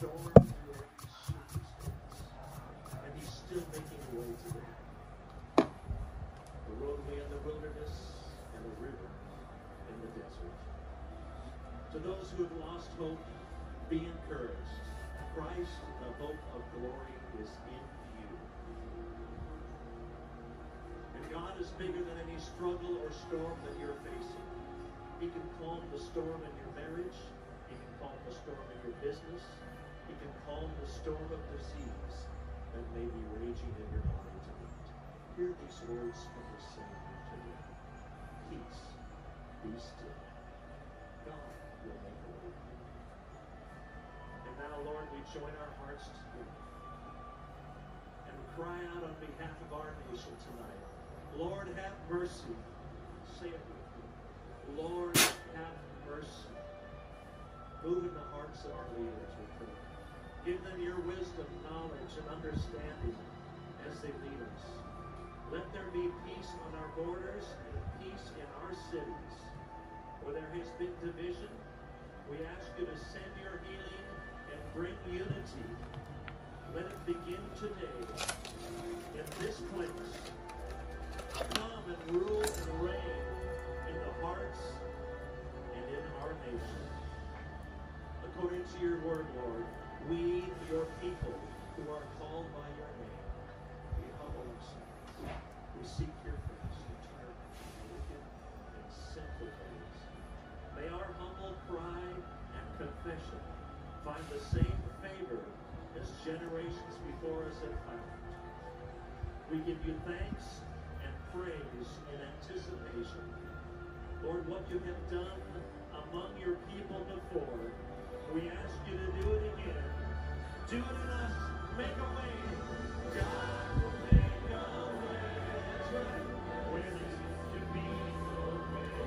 storm through every circumstance. And he's still making a way today. The roadway in the wilderness and a river in the desert. To those who have lost hope, be encouraged. Christ, the hope of glory, is in you. And God is bigger than any struggle or storm that you're facing. He can calm the storm in your marriage. He can calm the storm in your business. He can calm the storm of disease that may be raging in your body tonight. Hear these words from the Savior today. Peace, be still. God will make a way. And now, Lord, we join our hearts to you and cry out on behalf of our nation tonight. Lord, have mercy. Say it with me. Lord, have mercy. Move in the hearts of our leaders, we pray. Give them your wisdom, knowledge, and understanding as they lead us. Let there be peace on our borders and peace in our cities. Where there has been division, we ask you to send your healing and bring unity. Let it begin today in this place. Come and rule and reign in the hearts and in our nation. According to your word, Lord, we, your people, who are called by your name, we humble ourselves. We seek your face to turn from wicked and sinful ways. May our humble cry and confession find the same favor as generations before us have found. We give you thanks and praise in anticipation. Lord, what you have done among your people before, we ask you to do it again. Do it in us. Make a way. God will make a way. That's right. Where there seems to be no way.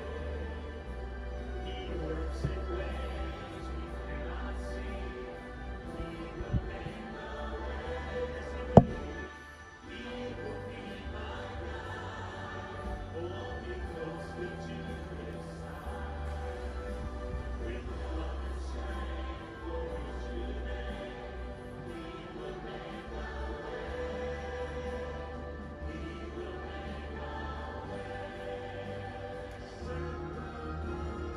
He works in ways we cannot see. He will make a way. He will be my God. Hold me closely to his side. With love and strength, glory today. He will make a way. He will make a way.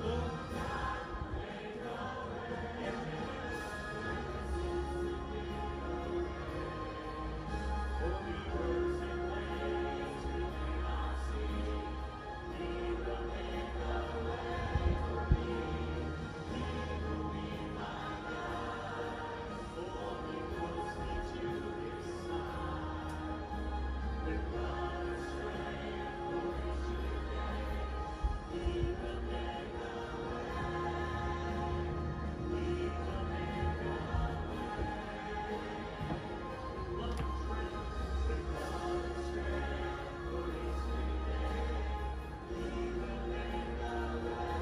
Oh, God, make a way. Oh, he works in ways we cannot see. He will make a way for me. He will be my God. Hold me closely to his side. With love and strength, glory today. He will make a way. He will make a way. Love and strength, with love and strength, glory today. He will make a way.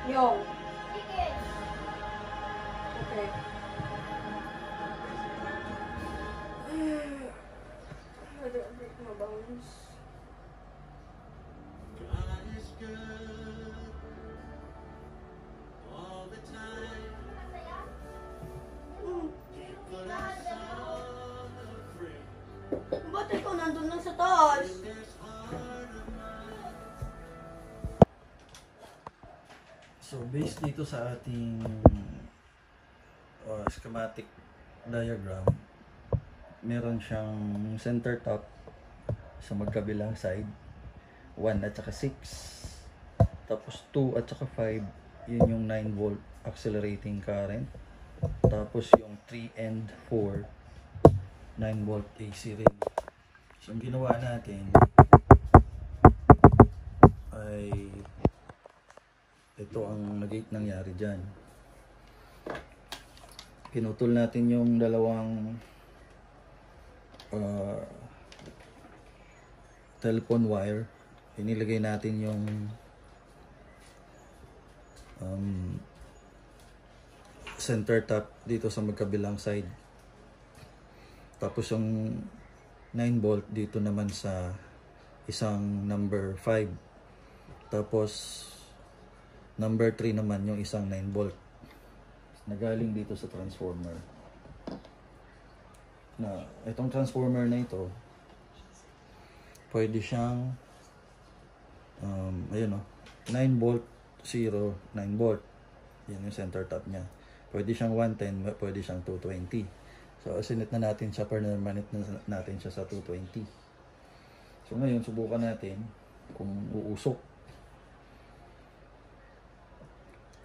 Yo. Okay. Mabangus. God is good all the time. He put us on a friend Ba't ikaw nandun lang sa taas? in this heart of mine. So based dito sa ating schematic diagram, meron siyang center top sa magkabilang side, 1 at saka 6, tapos 2 at saka 5, yun yung 9 volt accelerating current, tapos yung 3 and 4, 9 volt AC rin. So ang ginawa natin ay ito ang nangyari dyan. Pinutol natin yung dalawang telephone wire. Inilagay natin yung center tap dito sa magkabilang side. Tapos yung 9 volt dito naman sa isang number 5. Tapos number 3 naman yung isang 9 volt na galing dito sa transformer. Na itong transformer na ito, pwede siyang ayun, 9 volt 0, 9 volt. Yan yung center tap niya. Pwede siyang 110, pwede siyang 220. So sinit na natin siya, permanent na natin siya sa 220. So ngayon subukan natin kung uusok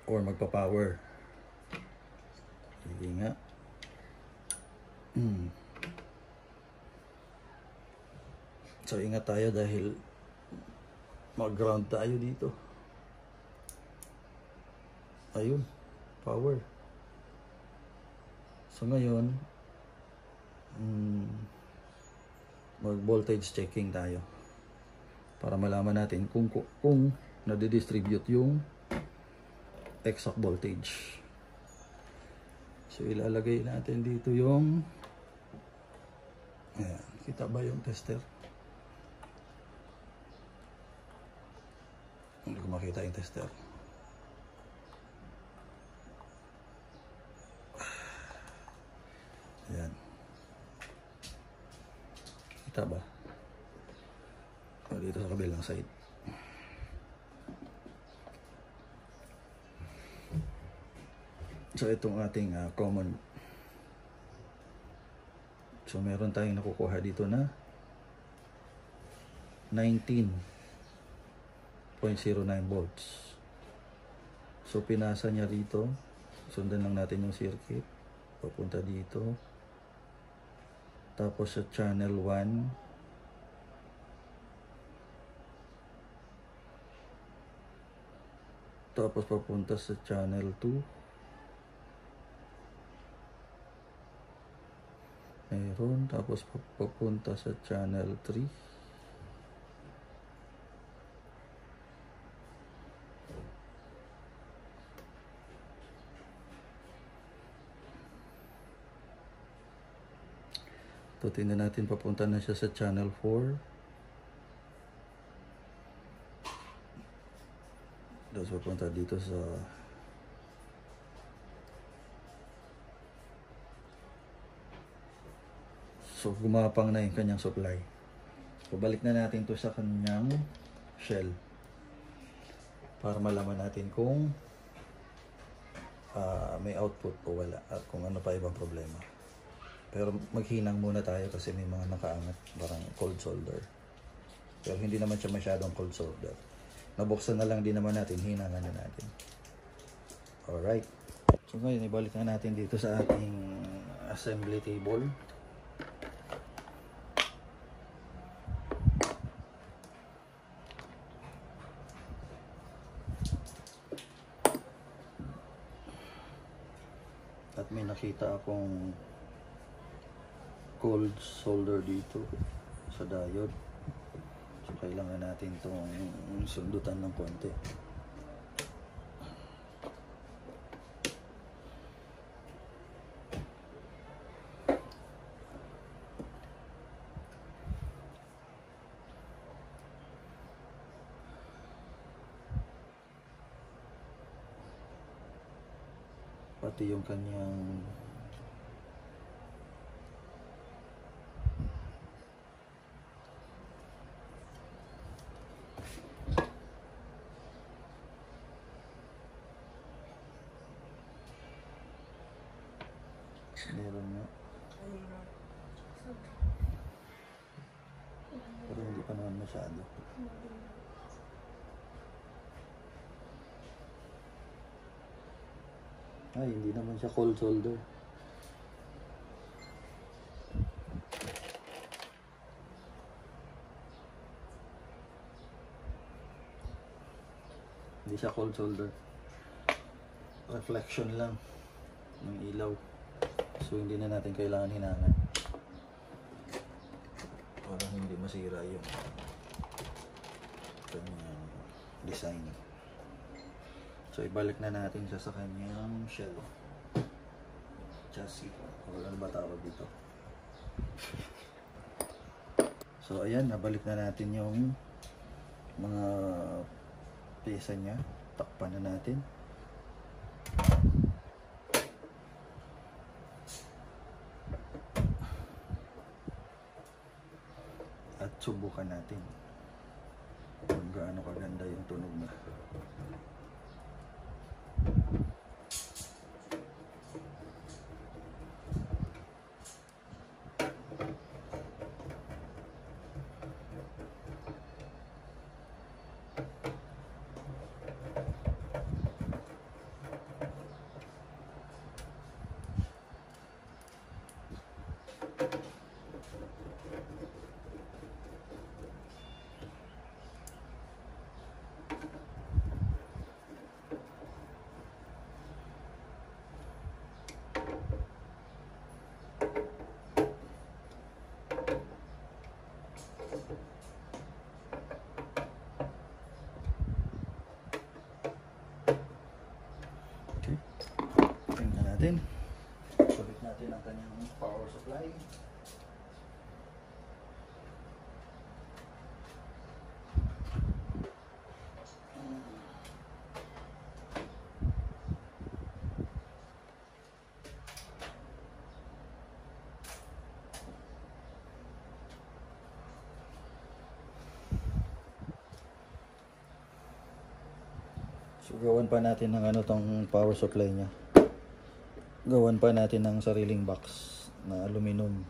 or magpa-power. Sige nga. So ingat tayo dahil mag-ground tayo dito. Ayun, power. So ngayon mag-voltage checking tayo para malaman natin kung nadidistribute yung exact voltage. So ilalagay natin dito yung, ayan, kita ba yung tester? Hindi ko makita yung tester. Ayan. Kita ba? O, dito sa kabilang side. So itong ating common. So meron tayong nakukuha dito na 19.09 volts. So pinasa niya rito. Sundan lang natin yung circuit. Papunta dito. Tapos sa channel 1. Tapos papunta sa channel 2. Meron. Tapos papunta sa channel 3. Ito, tingnan natin, papunta na siya sa channel 4. Tapos papunta dito sa so gumapang na yung kanyang supply. So balik na natin to sa kanyang shell para malaman natin kung may output o wala at kung ano pa ibang problema. Pero maghinang muna tayo kasi may mga nakaangat, parang cold solder. Pero hindi naman siya masyadong cold solder. Nabuksan na lang din naman natin, hinangan na natin. Alright. So ngayon, ibalik na natin dito sa ating assembly table. At may nakita akong cold solder dito sa diode. So kailangan natin itong sundutan ng konti. Pati yung kanyang meron nga. Pero hindi pa naman masyado. Ay, hindi naman siya cold solder. Hindi siya cold solder. Reflection lang ng ilaw. So hindi na natin kailangan hinangan para hindi masira yung kanyang design. So ibalik na natin siya sa kanyang shell. chassis. O ano ba tawag dito? So ayan, nabalik na natin yung mga pyesa niya. Takpan na natin. At subukan natin kung gaano kaganda yung tunog na. Okay. Tingnan natin. Sulit natin ang kanyang power supply. So gawan pa natin ng ano tong power supply niya. Gawan pa natin ng sariling box na aluminum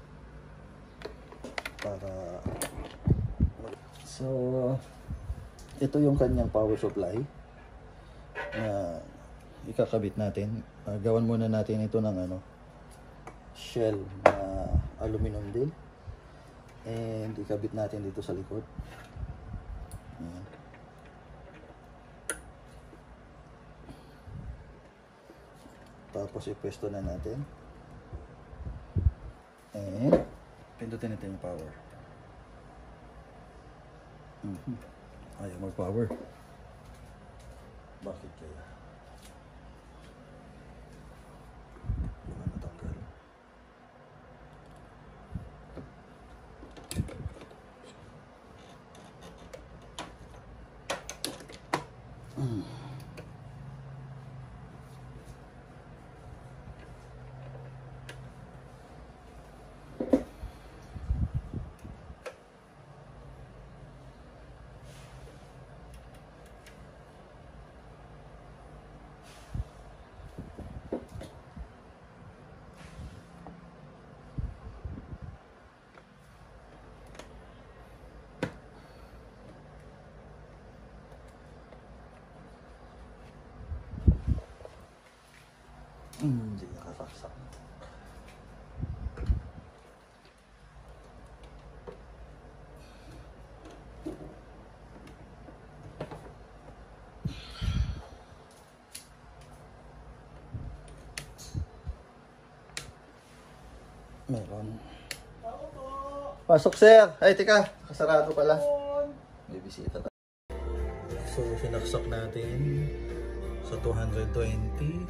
para so ito yung kanyang power supply na ikakabit natin. Gawan muna natin ito ng ano shell na aluminum din and ikabit natin dito sa likod. Ayan. Tapos ipwesto na natin. And pindutin natin yung power. Ayaw mag-power. Bakit kaya? Baka natanggal. Hindi nakasaksak. Meron. Pasok, sir. Ay, tika. Kasarado pala. May bisita tayo. So, sinaksak natin sa 220.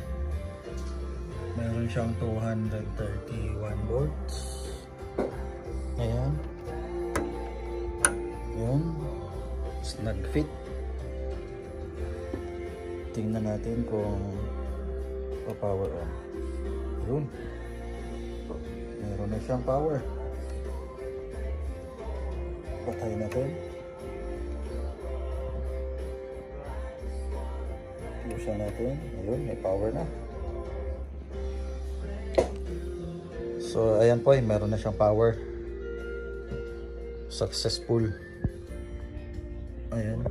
Meron siyang 231 volts. Ayan. Yun. Nag-fit. Tingnan natin kung pa-power on. Yun. Meron na siyang power. Patay natin. Buksan natin. Ayun, may power na. So, ayan po, meron na siyang power. Successful. Ayan.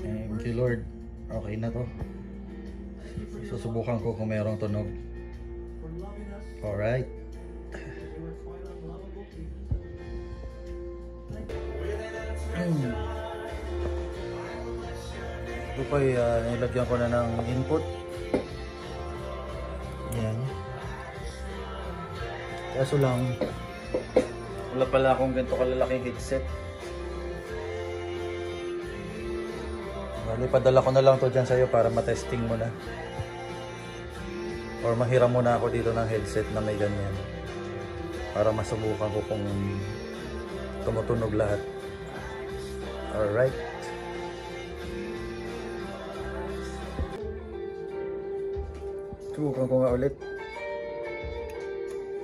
Thank you, Lord. Okay na to. Susubukan ko kung mayroong tunog. Alright. Ito po, nilagyan ko na ng input. Yan. Kaso lang, wala pala akong ganito kalalaking headset. Bali, padala ko na lang to dyan sa'yo para matesting mo na. Or mahiram muna ako dito ng headset na may ganyan. Para masubukan ko kung tumutunog lahat. Alright. Subukan ko nga ulit.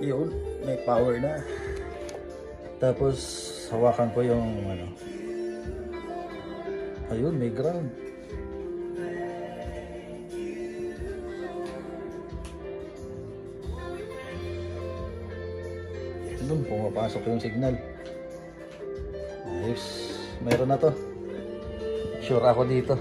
Yun, may power na. Tapos hawakan ko yung ano. Ayun, may ground. Doon, pumapasok yung signal. Ayos, meron na to. Sure ako dito.